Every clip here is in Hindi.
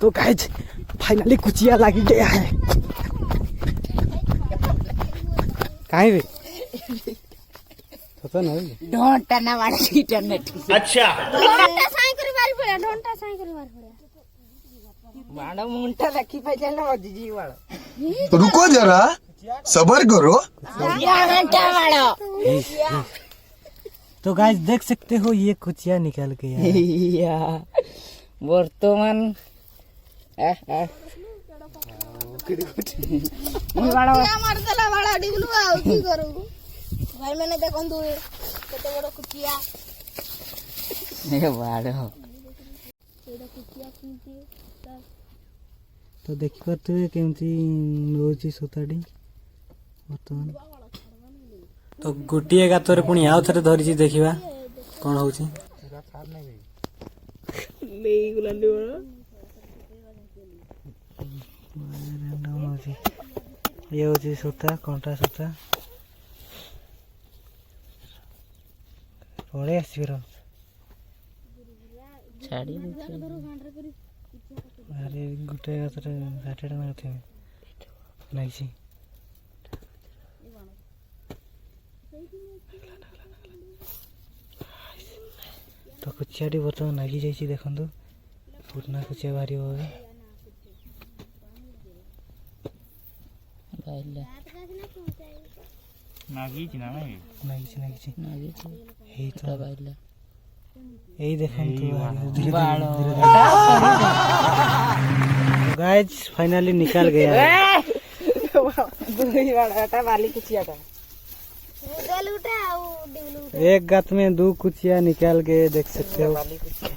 तो गाइस फाइनली कुचिया लगी गया है। काहे बे पता नहीं ढोंटा ना वाला इंटरनेट अच्छा ढोंटा साई करी बाल पड़े ढोंटा साई करी बाल पड़े मानो मुंटा रखी पहले ना जीजी वाला रुको जरा सबर करो। घंटा वाला तो गाइस देख सकते हो ये कुचिया निकल गया है। वर्तमान मारतला वाला डिगलू आउ की करू भाई मैंने देखन दो केते बड़ कुचिया ए बाड़ो एडा कुचिया किंती तो देखि पारथुए केमती नोची सोताडी वर्तमान तो गोटिए गातरे पुणी आउ थरे धरिछि देखिबा कोन होछि नहीं गुलांडी वाला ये होछि सोता कंटा सोता पड़े आसीरो छाड़ी अरे गुटे गातरे 60 टका थे नाइछि तो कुचियाटी बर्तमान नागी जाइछि देखंतु पुरना कुचिया बाहरी होवे बाइला नागी नागी हे तो बाइला यही देखंतु धीरे गाइस फाइनली निकल गया है। दुई वाला वाली कुचिया था गलूटा और डिगलू एक गात में 2 कुचिया निकाल के देख सकते हो। वाली कुचिया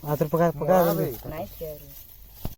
हाथ पका पका नाइस